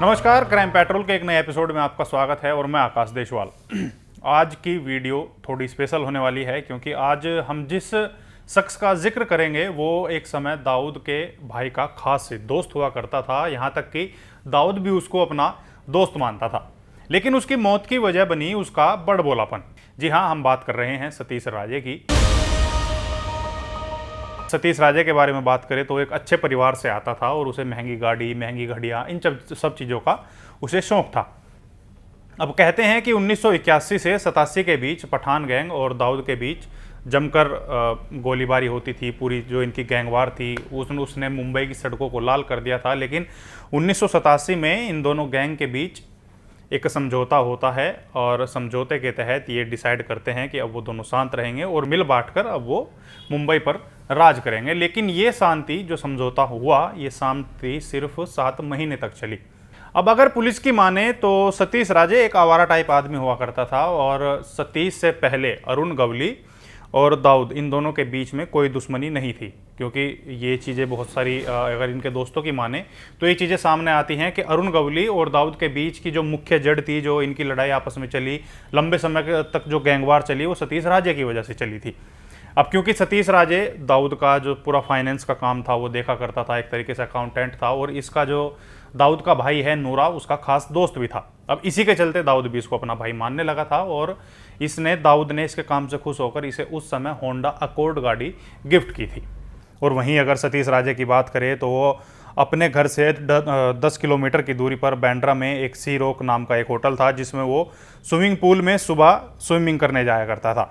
नमस्कार, crime petrol के एक नए एपिसोड में आपका स्वागत है और मैं आकाश देशवाल। आज की वीडियो थोड़ी स्पेशल होने वाली है क्योंकि आज हम जिस शख्स का जिक्र करेंगे वो एक समय दाऊद के भाई का खास दोस्त हुआ करता था। यहाँ तक कि दाऊद भी उसको अपना दोस्त मानता था, लेकिन उसकी मौत की वजह बनी उसका बड़बोलापन। जी हाँ, हम बात कर रहे हैं सतीश राजे की। सतीश राजे के बारे में बात करें तो एक अच्छे परिवार से आता था और उसे महंगी गाड़ी, महंगी घड़ियाँ, इन सब चीज़ों का उसे शौक था। अब कहते हैं कि 1981 से 87 के बीच पठान गैंग और दाऊद के बीच जमकर गोलीबारी होती थी। पूरी जो इनकी गैंगवार थी उसने मुंबई की सड़कों को लाल कर दिया था। लेकिन 1987 में इन दोनों गैंग के बीच एक समझौता होता है और समझौते के तहत ये डिसाइड करते हैं कि अब वो दोनों शांत रहेंगे और मिल बांटकर अब वो मुंबई पर राज करेंगे। लेकिन ये शांति जो समझौता हुआ, ये शांति सिर्फ 7 महीने तक चली। अब अगर पुलिस की माने तो सतीश राजे एक आवारा टाइप आदमी हुआ करता था और सतीश से पहले अरुण गवली और दाऊद, इन दोनों के बीच में कोई दुश्मनी नहीं थी। क्योंकि ये चीज़ें बहुत सारी अगर इनके दोस्तों की माने तो ये चीज़ें सामने आती हैं कि अरुण गवली और दाऊद के बीच की जो मुख्य जड़ थी, जो इनकी लड़ाई आपस में चली, लंबे समय तक जो गैंगवार चली, वो सतीश राजे की वजह से चली थी। अब क्योंकि सतीश राजे दाऊद का जो पूरा फाइनेंस का काम था वो देखा करता था, एक तरीके से अकाउंटेंट था, और इसका जो दाऊद का भाई है नूरा, उसका खास दोस्त भी था। अब इसी के चलते दाऊद भी इसको अपना भाई मानने लगा था और दाऊद ने इसके काम से खुश होकर इसे उस समय होंडा अकॉर्ड गाड़ी गिफ्ट की थी। और वहीं अगर सतीश राजे की बात करें तो वो अपने घर से 10 किलोमीटर की दूरी पर बांद्रा में एक सी रॉक नाम का एक होटल था, जिसमें वो स्विमिंग पूल में सुबह स्विमिंग करने जाया करता था।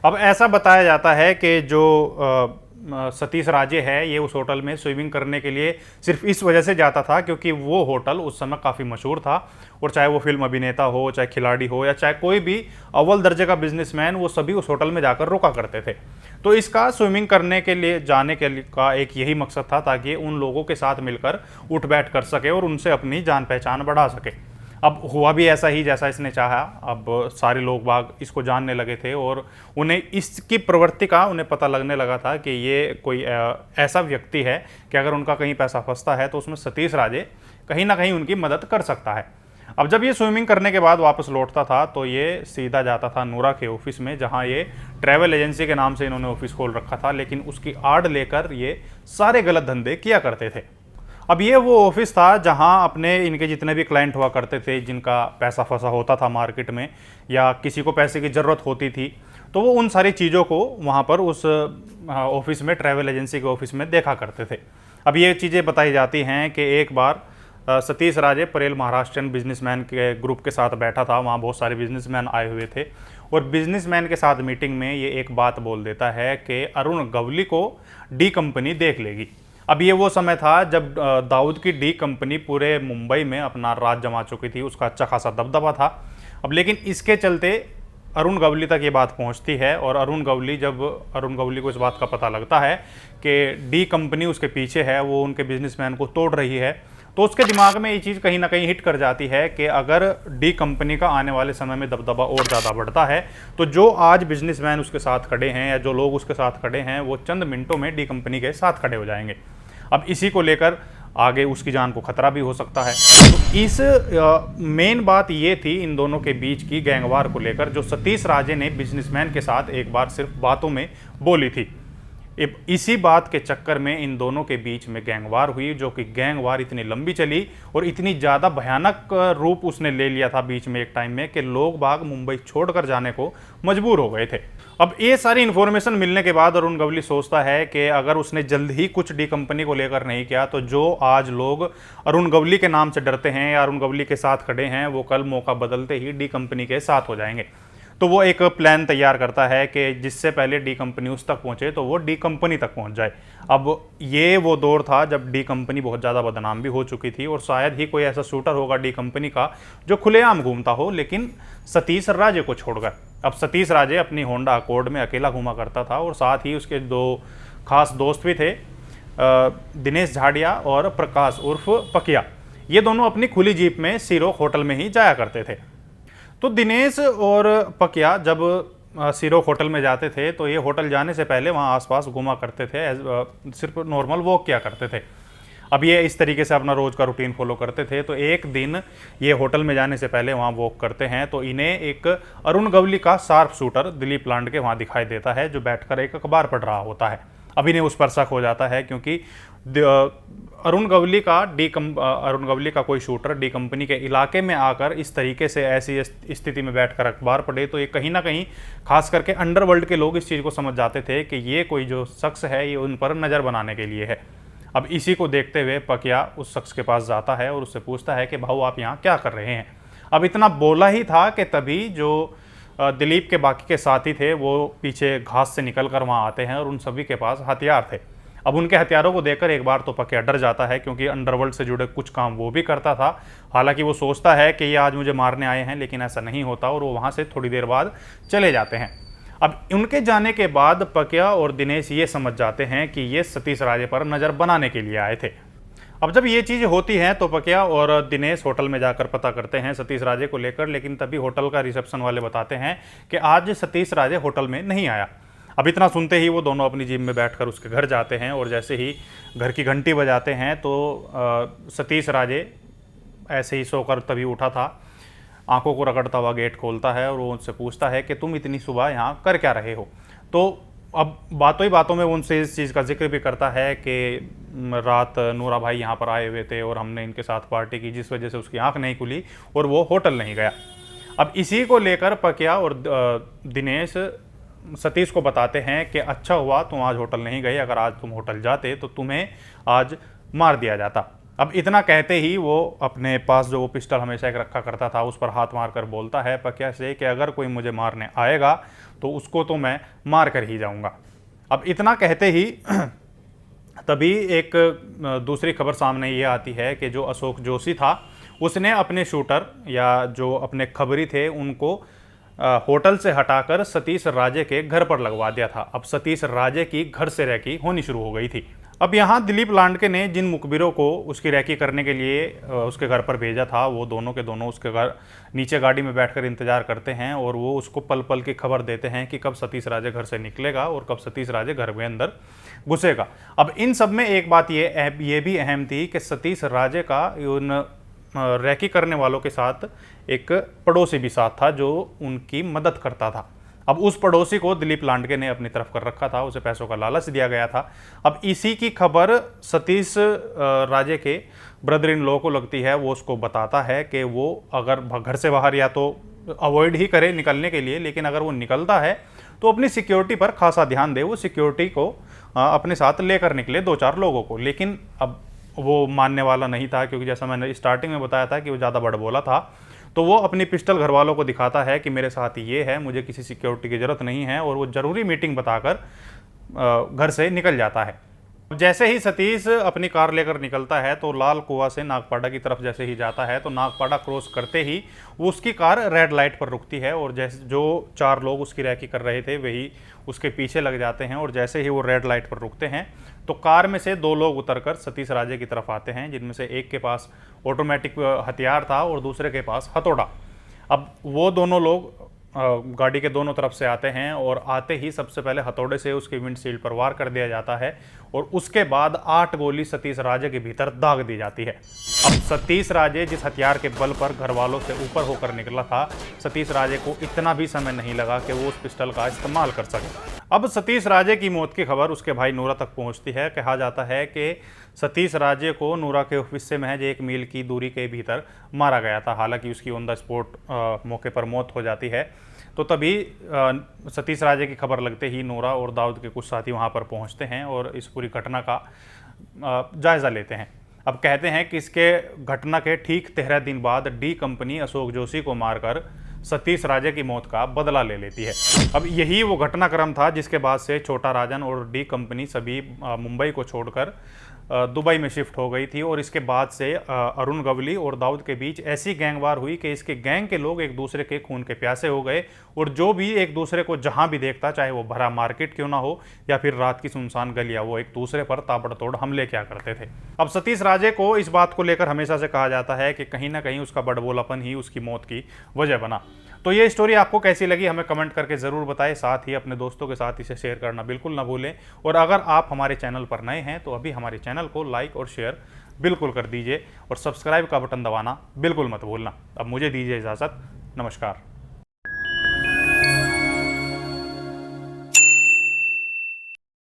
अब ऐसा बताया जाता है कि जो सतीश राजे है ये उस होटल में स्विमिंग करने के लिए सिर्फ इस वजह से जाता था क्योंकि वो होटल उस समय काफ़ी मशहूर था, और चाहे वो फिल्म अभिनेता हो, चाहे खिलाड़ी हो, या चाहे कोई भी अव्वल दर्जे का बिजनेसमैन, वो सभी उस होटल में जाकर रुका करते थे। तो इसका स्विमिंग करने के लिए जाने के का एक यही मकसद था ताकि उन लोगों के साथ मिलकर उठ बैठ कर सके और उनसे अपनी जान पहचान बढ़ा सके। अब हुआ भी ऐसा ही जैसा इसने चाहा। अब सारे लोग बाग इसको जानने लगे थे और उन्हें इसकी प्रवृत्ति का उन्हें पता लगने लगा था कि ये कोई ऐसा व्यक्ति है कि अगर उनका कहीं पैसा फंसता है तो उसमें सतीश राजे कहीं ना कहीं उनकी मदद कर सकता है। अब जब ये स्विमिंग करने के बाद वापस लौटता था तो ये सीधा जाता था नूरा के ऑफिस में, जहाँ ये ट्रैवल एजेंसी के नाम से इन्होंने ऑफिस खोल रखा था, लेकिन उसकी आड़ लेकर ये सारे गलत धंधे किया करते थे। अब ये वो ऑफिस था जहां अपने इनके जितने भी क्लाइंट हुआ करते थे, जिनका पैसा फंसा होता था मार्केट में या किसी को पैसे की ज़रूरत होती थी, तो वो उन सारी चीज़ों को वहां पर उस ऑफिस में, ट्रैवल एजेंसी के ऑफिस में देखा करते थे। अब ये चीज़ें बताई जाती हैं कि एक बार सतीश राजे परेल महाराष्ट्रियन बिजनेसमैन के ग्रुप के साथ बैठा था। वहाँ बहुत सारे बिजनेसमैन आए हुए थे और बिजनेसमैन के साथ मीटिंग में ये एक बात बोल देता है कि अरुण गवली को डी कंपनी देख लेगी। अब ये वो समय था जब दाऊद की डी कंपनी पूरे मुंबई में अपना राज जमा चुकी थी, उसका अच्छा खासा दबदबा था। अब लेकिन इसके चलते अरुण गवली तक ये बात पहुंचती है और जब अरुण गवली को इस बात का पता लगता है कि डी कंपनी उसके पीछे है, वो उनके बिजनेसमैन को तोड़ रही है, तो उसके दिमाग में ये चीज़ कहीं ना कहीं हिट कर जाती है कि अगर डी कंपनी का आने वाले समय में दबदबा और ज़्यादा बढ़ता है तो जो आज बिजनेसमैन उसके साथ खड़े हैं या जो लोग उसके साथ खड़े हैं, वो चंद मिनटों में डी कंपनी के साथ खड़े हो जाएंगे। अब इसी को लेकर आगे उसकी जान को खतरा भी हो सकता है। तो इस मेन बात ये थी इन दोनों के बीच की गैंगवार को लेकर, जो सतीश राजे ने बिजनेसमैन के साथ एक बार सिर्फ बातों में बोली थी। इसी बात के चक्कर में इन दोनों के बीच में गैंगवार हुई, जो कि गैंगवार इतनी लंबी चली और इतनी ज़्यादा भयानक रूप उसने ले लिया था बीच में एक टाइम में कि लोग बाग मुंबई छोड़कर जाने को मजबूर हो गए थे। अब ये सारी इन्फॉर्मेशन मिलने के बाद अरुण गवली सोचता है कि अगर उसने जल्द ही कुछ डी कंपनी को लेकर नहीं किया तो जो आज लोग अरुण गवली के नाम से डरते हैं या अरुण गवली के साथ खड़े हैं, वो कल मौका बदलते ही डी कंपनी के साथ हो जाएंगे। तो वो एक प्लान तैयार करता है कि जिससे पहले डी कंपनी उस तक पहुंचे तो वो डी कंपनी तक पहुंच जाए। अब ये वो दौर था जब डी कंपनी बहुत ज़्यादा बदनाम भी हो चुकी थी और शायद ही कोई ऐसा शूटर होगा डी कंपनी का जो खुलेआम घूमता हो, लेकिन सतीश राजे को छोड़कर। अब सतीश राजे अपनी होंडा अकॉर्ड में अकेला घूमा करता था और साथ ही उसके 2 खास दोस्त भी थे, दिनेश झाड़िया और प्रकाश उर्फ पकिया। ये दोनों अपनी खुली जीप में सीरोक होटल में ही जाया करते थे। तो दिनेश और पकिया जब सीरोक होटल में जाते थे तो ये होटल जाने से पहले वहाँ आसपास घूमा करते थे, सिर्फ नॉर्मल वॉक किया करते थे। अब ये इस तरीके से अपना रोज़ का रूटीन फॉलो करते थे। तो एक दिन ये होटल में जाने से पहले वहाँ वॉक करते हैं तो इन्हें एक अरुण गवली का शार्प शूटर दिलीप लांडे वहाँ दिखाई देता है, जो बैठकर एक अखबार पढ़ रहा होता है। अब इन्हें उस पर शक हो जाता है, क्योंकि अरुण गवली का कोई शूटर डी कंपनी के इलाके में आकर इस तरीके से ऐसी स्थिति में बैठकर अखबार पढ़े, तो ये कहीं ना कहीं खास करके अंडरवर्ल्ड के लोग इस चीज़ को समझ जाते थे कि ये कोई जो शख्स है ये उन पर नज़र बनाने के लिए है। अब इसी को देखते हुए पकिया उस शख्स के पास जाता है और उससे पूछता है कि भाऊ आप यहाँ क्या कर रहे हैं। अब इतना बोला ही था कि तभी जो दिलीप के बाकी के साथी थे वो पीछे घास से निकल कर वहाँ आते हैं और उन सभी के पास हथियार थे। अब उनके हथियारों को देखकर एक बार तो पकिया डर जाता है, क्योंकि अंडरवर्ल्ड से जुड़े कुछ काम वो भी करता था। हालांकि वो सोचता है कि ये आज मुझे मारने आए हैं, लेकिन ऐसा नहीं होता और वो वहाँ से थोड़ी देर बाद चले जाते हैं। अब उनके जाने के बाद पकिया और दिनेश ये समझ जाते हैं कि ये सतीश राजे पर नज़र बनाने के लिए आए थे। अब जब ये चीज़ होती है तो पकिया और दिनेश होटल में जाकर पता करते हैं सतीश राजे को लेकर, लेकिन तभी होटल का रिसेप्शन वाले बताते हैं कि आज सतीश राजे होटल में नहीं आया। अब इतना सुनते ही वो दोनों अपनी जीप में बैठकर उसके घर जाते हैं और जैसे ही घर की घंटी बजाते हैं तो सतीश राजे ऐसे ही सोकर तभी उठा था, आंखों को रगड़ता हुआ गेट खोलता है और वो उनसे पूछता है कि तुम इतनी सुबह यहाँ कर क्या रहे हो। तो अब बातों ही बातों में उनसे इस चीज़ का जिक्र भी करता है कि रात नूरा भाई यहाँ पर आए हुए थे और हमने इनके साथ पार्टी की, जिस वजह से उसकी आंख नहीं खुली और वो होटल नहीं गया। अब इसी को लेकर पकिया और दिनेश सतीश को बताते हैं कि अच्छा हुआ तुम आज होटल नहीं गए, अगर आज तुम होटल जाते तो तुम्हें आज मार दिया जाता। अब इतना कहते ही वो अपने पास जो वो पिस्टल हमेशा एक रखा करता था उस पर हाथ मारकर बोलता है पकिया से कि अगर कोई मुझे मारने आएगा तो उसको तो मैं मार कर ही जाऊंगा। अब इतना कहते ही तभी एक दूसरी खबर सामने ये आती है कि जो अशोक जोशी था उसने अपने शूटर या जो अपने खबरी थे उनको होटल से हटाकर सतीश राजे के घर पर लगवा दिया था। अब सतीश राजे की घर से रैकी होनी शुरू हो गई थी। अब यहाँ दिलीप लांडे ने जिन मुखबिरों को उसकी रैकी करने के लिए उसके घर पर भेजा था वो दोनों के दोनों उसके घर नीचे गाड़ी में बैठकर इंतजार करते हैं और वो उसको पल पल की खबर देते हैं कि कब सतीश राजे घर से निकलेगा और कब सतीश राजे घर में अंदर घुसेगा। अब इन सब में एक बात ये भी अहम थी कि सतीश राजे का उन रैकी करने वालों के साथ एक पड़ोसी भी साथ था जो उनकी मदद करता था। अब उस पड़ोसी को दिलीप लांडे ने अपनी तरफ कर रखा था, उसे पैसों का लालच दिया गया था। अब इसी की खबर सतीश राजे के ब्रदर इन लॉ को लगती है, वो उसको बताता है कि वो अगर घर से बाहर या तो अवॉइड ही करे निकलने के लिए, लेकिन अगर वो निकलता है तो अपनी सिक्योरिटी पर खासा ध्यान दे, वो सिक्योरिटी को अपने साथ लेकर निकले 2-4 लोगों को। लेकिन अब वो मानने वाला नहीं था, क्योंकि जैसा मैंने स्टार्टिंग में बताया था कि वो ज़्यादा बड़बोला था। तो वो अपनी पिस्टल घर वालों को दिखाता है कि मेरे साथ ये है, मुझे किसी सिक्योरिटी की ज़रूरत नहीं है, और वो ज़रूरी मीटिंग बताकर घर से निकल जाता है। जैसे ही सतीश अपनी कार लेकर निकलता है तो लाल कुआं से नागपाड़ा की तरफ जैसे ही जाता है तो नागपाड़ा क्रॉस करते ही वो उसकी कार रेड लाइट पर रुकती है और जैसे जो 4 लोग उसकी रैकी कर रहे थे वही उसके पीछे लग जाते हैं। और जैसे ही वो रेड लाइट पर रुकते हैं तो कार में से 2 लोग उतरकर सतीश राजे की तरफ आते हैं, जिनमें से एक के पास ऑटोमेटिक हथियार था और दूसरे के पास हथौड़ा। अब वो दोनों लोग गाड़ी के दोनों तरफ से आते हैं और आते ही सबसे पहले हथौड़े से उसकी विंडशील्ड पर वार कर दिया जाता है और उसके बाद 8 गोली सतीश राजे के भीतर दाग दी जाती है। अब सतीश राजे जिस हथियार के बल पर घर वालों से ऊपर होकर निकला था, सतीश राजे को इतना भी समय नहीं लगा कि वो उस पिस्टल का इस्तेमाल कर सके। अब सतीश राजे की मौत की खबर उसके भाई नूरा तक पहुंचती है। कहा जाता है कि सतीश राजे को नूरा के ऑफिस से महज 1 मील की दूरी के भीतर मारा गया था। हालांकि उसकी ऑन द स्पॉट मौके पर मौत हो जाती है। तो तभी सतीश राजे की खबर लगते ही नूरा और दाऊद के कुछ साथी वहां पर पहुंचते हैं और इस पूरी घटना का जायज़ा लेते हैं। अब कहते हैं कि इसके घटना के ठीक 13 दिन बाद डी कंपनी अशोक जोशी को मारकर सतीश राजे की मौत का बदला ले लेती है। अब यही वो घटनाक्रम था जिसके बाद से छोटा राजन और डी कंपनी सभी मुंबई को छोड़कर दुबई में शिफ्ट हो गई थी और इसके बाद से अरुण गवली और दाऊद के बीच ऐसी गैंगवार हुई कि इसके गैंग के लोग एक दूसरे के खून के प्यासे हो गए और जो भी एक दूसरे को जहां भी देखता, चाहे वो भरा मार्केट क्यों ना हो या फिर रात की सुनसान गलियां, वो एक दूसरे पर ताबड़तोड़ हमले क्या करते थे। अब सतीश राजे को इस बात को लेकर हमेशा से कहा जाता है कि कहीं ना कहीं उसका बड़बोलापन ही उसकी मौत की वजह बना। तो ये स्टोरी आपको कैसी लगी हमें कमेंट करके ज़रूर बताएं, साथ ही अपने दोस्तों के साथ इसे शेयर करना बिल्कुल ना भूलें। और अगर आप हमारे चैनल पर नए हैं तो अभी हमारे चैनल को लाइक और शेयर बिल्कुल कर दीजिए और सब्सक्राइब का बटन दबाना बिल्कुल मत भूलना। अब मुझे दीजिए इजाज़त, नमस्कार।